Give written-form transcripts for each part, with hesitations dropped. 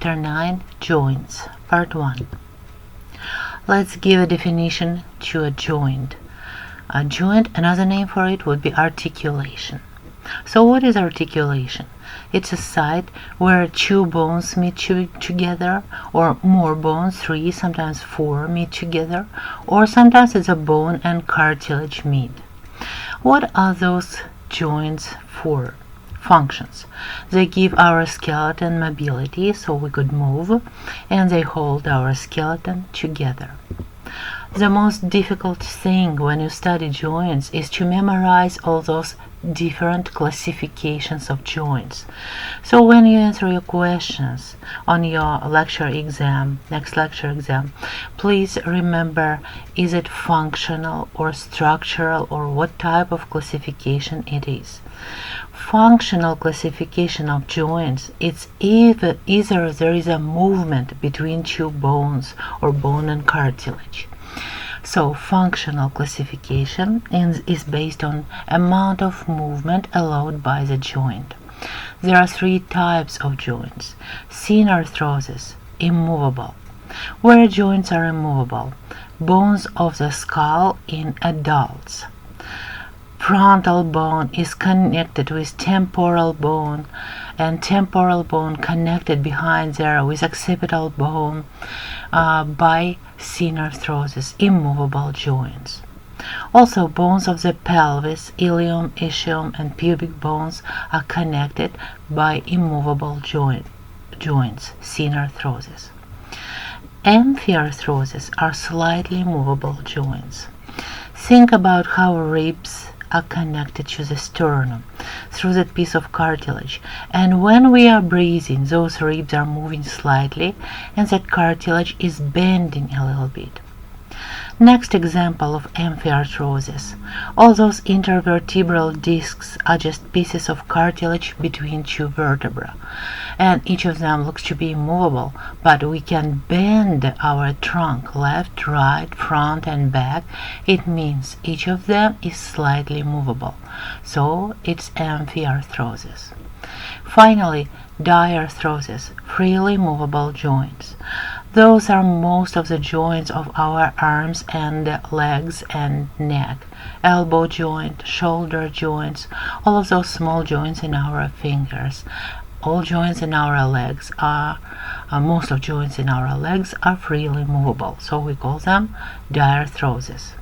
Chapter 9, Joints, Part 1. Let's give a definition to a joint. A joint, another name for it would be articulation. So what is articulation? It's a site where two bones meet together, or more bones, 3, sometimes 4, meet together, or sometimes it's a bone and cartilage meet. What are those joints for? Functions. They give our skeleton mobility so we could move, and they hold our skeleton together. The most difficult thing when you study joints is to memorize all those different classifications of joints. So when you answer your questions on your next lecture exam, please remember, is it functional or structural, or what type of classification it is. Functional classification of joints, it's either there is a movement between two bones or bone and cartilage. So functional classification is based on amount of movement allowed by the joint. There are 3 types of joints. Synarthrosis, immovable. Where joints are immovable? Bones of the skull in adults. Frontal bone is connected with temporal bone, and temporal bone connected behind there with occipital bone by synarthrosis, immovable joints. Also, bones of the pelvis, ilium, ischium, and pubic bones are connected by immovable joints, synarthrosis. Amphiarthrosis are slightly movable joints. Think about how ribs are connected to the sternum through that piece of cartilage, and when we are breathing, those ribs are moving slightly and that cartilage is bending a little bit. Next example of amphiarthrosis. All those intervertebral discs are just pieces of cartilage between 2 vertebrae, and each of them looks to be immovable, but we can bend our trunk left, right, front, and back. It means each of them is slightly movable. So it's amphiarthrosis. Finally, diarthrosis, freely movable joints. Those are most of the joints of our arms and legs and neck. Elbow joint, shoulder joints, all of those small joints in our fingers. All joints in our legs most of joints in our legs are freely movable, so we call them diarthrosis.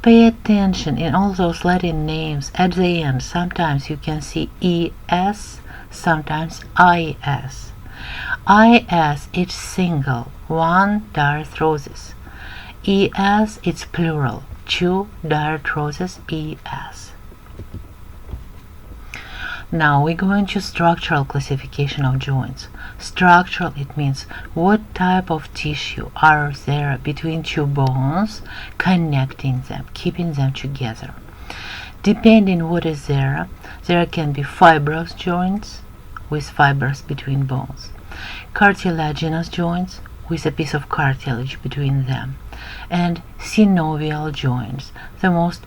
Pay attention in all those Latin names at the end. Sometimes you can see ES, sometimes IS. IS, it's single, 1 diarthrosis. ES, it's plural, 2 diarthrosis, ES. Now we go into structural classification of joints. Structural, it means what type of tissue are there between 2 bones, connecting them, keeping them together. Depending what is there can be fibrous joints with fibers between bones, cartilaginous joints with a piece of cartilage between them, and synovial joints, the most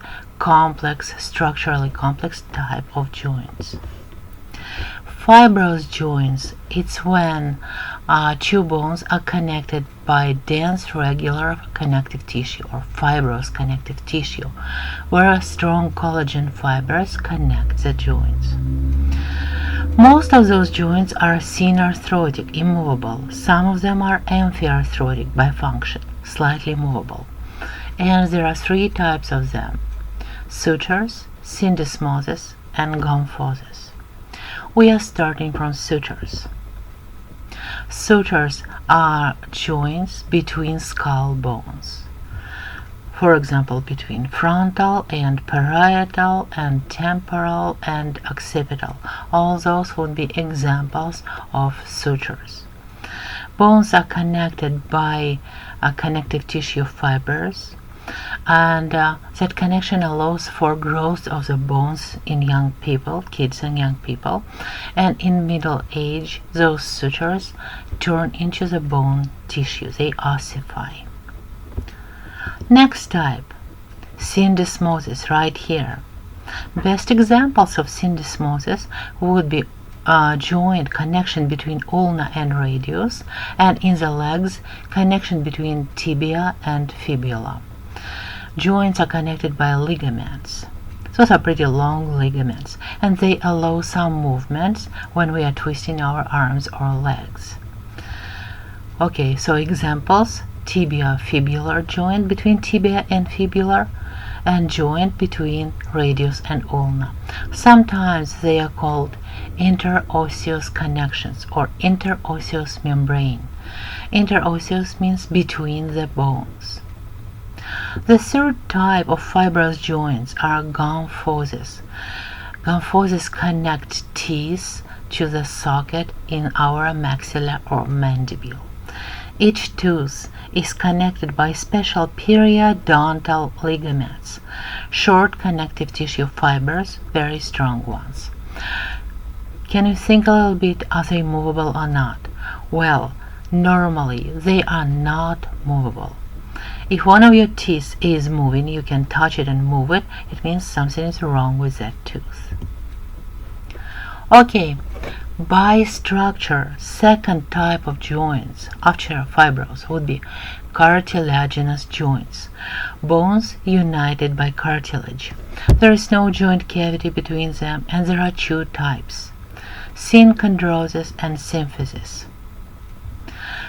structurally complex type of joints. Fibrous joints, it's when 2 bones are connected by dense regular connective tissue, or fibrous connective tissue, where strong collagen fibers connect the joints. Most of those joints are synarthrotic, immovable. Some of them are amphiarthrotic by function, slightly movable. And there are 3 types of them: sutures, syndesmosis, and gomphosis. We are starting from sutures. Sutures are joints between skull bones. For example, between frontal and parietal and temporal and occipital. All those would be examples of sutures. Bones are connected by connective tissue fibers, and that connection allows for growth of the bones in young people, kids and young people, and in middle age those sutures turn into the bone tissue, they ossify. Next type, syndesmosis, right here. Best examples of syndesmosis would be joint, connection between ulna and radius, and in the legs, connection between tibia and fibula. Joints are connected by ligaments. Those are pretty long ligaments, and they allow some movements when we are twisting our arms or legs. Okay, so examples: tibia-fibular joint between tibia and fibular, and joint between radius and ulna. Sometimes they are called interosseous connections or interosseous membrane. Interosseous means between the bones. The third type of fibrous joints are gomphoses. Gomphoses connect teeth to the socket in our maxilla or mandible. Each tooth is connected by special periodontal ligaments, short connective tissue fibers, very strong ones. Can you think a little bit, are they movable or not? Well, normally they are not movable. If one of your teeth is moving, you can touch it and move it. It means something is wrong with that tooth. Okay, by structure, second type of joints after fibrous would be cartilaginous joints, bones united by cartilage. There is no joint cavity between them, and there are two types: synchondrosis and symphysis.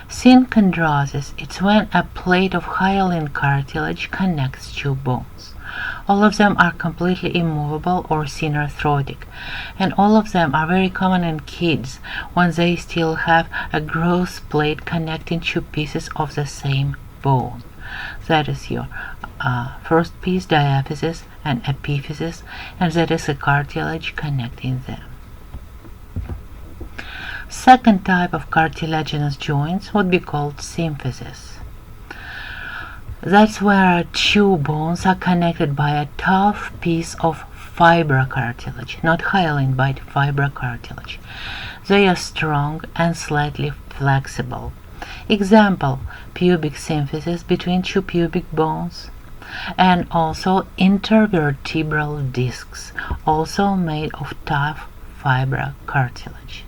Synchondrosis is when a plate of hyaline cartilage connects two bones. All of them are completely immovable or synarthrotic, and all of them are very common in kids when they still have a growth plate connecting two pieces of the same bone. That is your first piece, diaphysis, and epiphysis, and that is a cartilage connecting them. Second type of cartilaginous joints would be called symphysis. That's where two bones are connected by a tough piece of fibrocartilage, not hyaline, but fibrocartilage. They are strong and slightly flexible. Example: pubic symphysis between two pubic bones, and also intervertebral discs, also made of tough fibrocartilage.